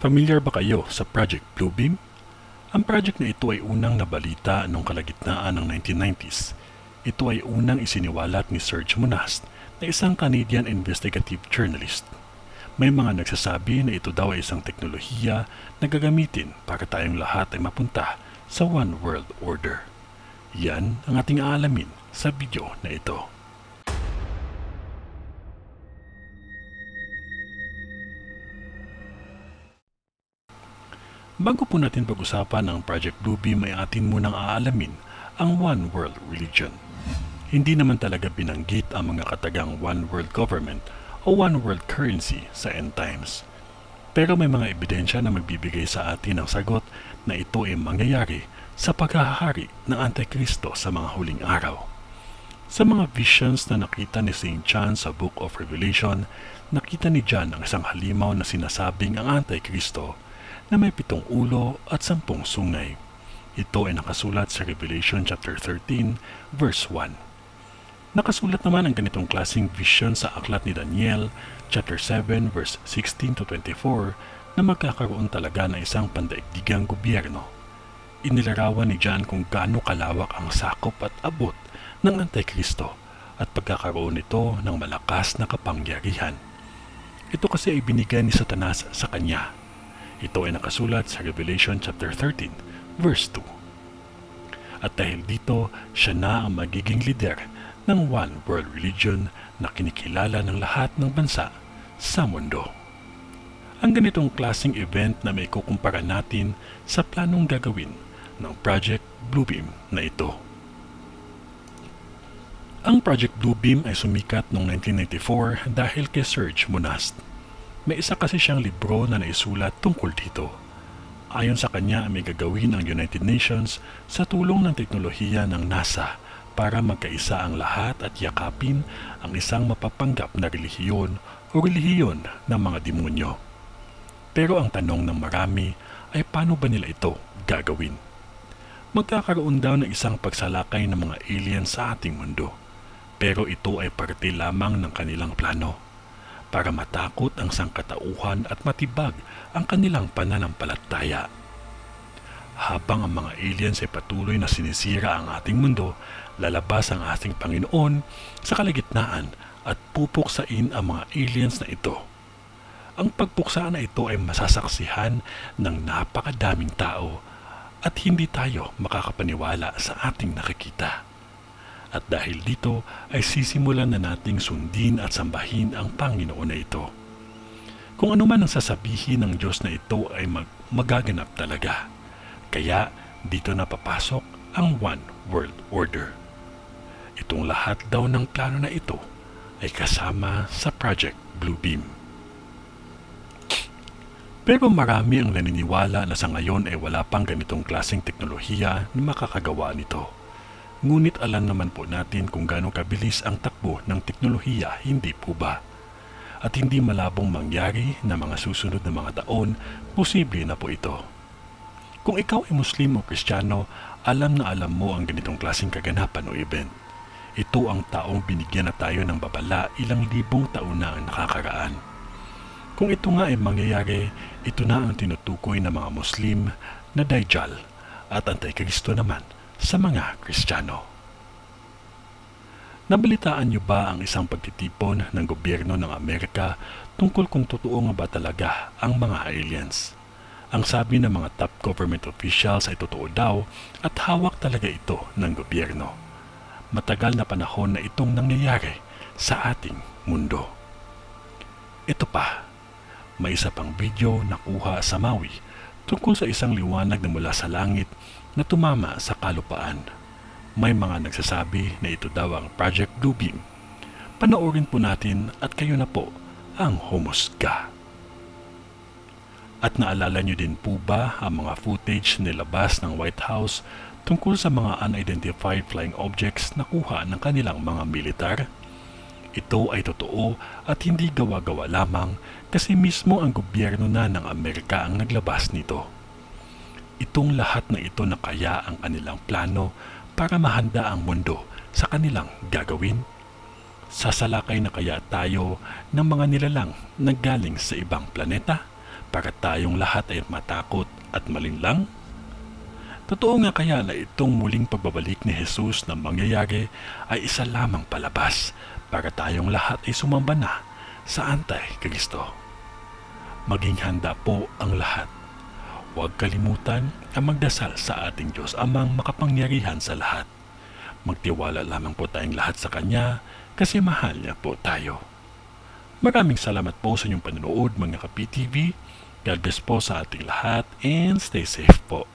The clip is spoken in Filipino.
Pamilyar ba kayo sa Project Bluebeam? Ang project na ito ay unang nabalita noong kalagitnaan ng 1990s. Ito ay unang isiniwalat ni Serge Monast na isang Canadian investigative journalist. May mga nagsasabi na ito daw ay isang teknolohiya na gagamitin para tayong lahat ay mapunta sa One World Order. Yan ang ating aalamin sa video na ito. Bago po natin pag-usapan ang Project Bluebeam ay atin munang aalamin ang One World Religion. Hindi naman talaga binanggit ang mga katagang One World Government o One World Currency sa end times. Pero may mga ebidensya na magbibigay sa atin ng sagot na ito ay mangyayari sa paghahari ng Antikristo sa mga huling araw. Sa mga visions na nakita ni St. John sa Book of Revelation, nakita ni John ang isang halimaw na sinasabing ang Antikristo na may 7 ulo at 10 sungay. Ito ay nakasulat sa Revelation chapter 13 verse 1. Nakasulat naman ang ganitong klaseng vision sa aklat ni Daniel chapter 7 verse 16 to 24 na magkakaroon talaga ng isang pandaigdigang gobyerno. Inilarawan ni John kung gaano kalawak ang sakop at abot ng Antikristo at pagkakaroon nito ng malakas na kapangyarihan. Ito kasi ay binigay ni Satanas sa kanya. Ito ay nakasulat sa Revelation chapter 13 verse 2. At dahil dito, siya na ang magiging lider ng One World Religion na kinikilala ng lahat ng bansa sa mundo. Ang ganitong klaseng event na may kukumpara natin sa planong gagawin ng Project Bluebeam na ito. Ang Project Bluebeam ay sumikat noong 1994 dahil kay Serge Monast. May isa kasi siyang libro na naisulat tungkol dito. Ayon sa kanya, may gagawin ang United Nations sa tulong ng teknolohiya ng NASA para magkaisa ang lahat at yakapin ang isang mapapanggap na relihiyon o relihiyon ng mga demonyo. Pero ang tanong ng marami ay paano ba nila ito gagawin? Magkakaroon daw ng isang pagsalakay ng mga aliens sa ating mundo. Pero ito ay parte lamang ng kanilang plano para matakot ang sangkatauhan at matibag ang kanilang pananampalataya. Habang ang mga aliens ay patuloy na sinisira ang ating mundo, lalabas ang ating Panginoon sa kalagitnaan at pupuksain ang mga aliens na ito. Ang pagpuksa na ito ay masasaksihan ng napakadaming tao at hindi tayo makakapaniwala sa ating nakikita. At dahil dito ay sisimulan na nating sundin at sambahin ang Panginoon na ito. Kung ano man ang sasabihin ng Diyos na ito ay magaganap talaga. Kaya dito na papasok ang One World Order. Itong lahat daw ng plano na ito ay kasama sa Project Bluebeam. Pero marami ang naniniwala na sa ngayon ay wala pang ganitong klaseng teknolohiya na makakagawa nito. Ngunit alam naman po natin kung gaano kabilis ang takbo ng teknolohiya, hindi po ba? At hindi malabong mangyari na mga susunod na mga taon, posible na po ito. Kung ikaw ay Muslim o Kristiyano, alam na alam mo ang ganitong klaseng kaganapan o event. Ito ang taong binigyan na tayo ng babala ilang libong taon na ang nakakaraan. Kung ito nga ay mangyayari, ito na ang tinutukoy ng mga Muslim na Dajjal at Antikristo naman sa mga Kristiyano. Nabalitaan niyo ba ang isang pagtitipon ng gobyerno ng Amerika tungkol kung totoo nga ba talaga ang mga aliens? Ang sabi ng mga top government officials ay totoo daw at hawak talaga ito ng gobyerno. Matagal na panahon na itong nangyayari sa ating mundo. Ito pa, may isa pang video na kuha sa Maui tungkol sa isang liwanag na mula sa langit na tumama sa kalupaan. May mga nagsasabi na ito daw ang Project Bluebeam. Panoorin po natin at kayo na po ang humusga. At naalala niyo din po ba ang mga footage nilabas ng White House tungkol sa mga unidentified flying objects na kuha ng kanilang mga militar? Ito ay totoo at hindi gawa-gawa lamang kasi mismo ang gobyerno na ng Amerika ang naglabas nito. Itong lahat na ito na kaya ang kanilang plano para mahanda ang mundo sa kanilang gagawin. Sasalakay na kaya tayo ng mga nilalang na galing sa ibang planeta para tayong lahat ay matakot at malinlang? Totoo nga kaya na itong muling pagbabalik ni Jesus na mangyayari ay isa lamang palabas para tayong lahat ay sumamba na sa Anti-Kristo. Maging handa po ang lahat. Huwag kalimutan ang magdasal sa ating Diyos Amang makapangyarihan sa lahat. Magtiwala lamang po tayong lahat sa Kanya kasi mahal niya po tayo. Maraming salamat po sa inyong panonood mga ka-PTV. God bless po sa ating lahat and stay safe po.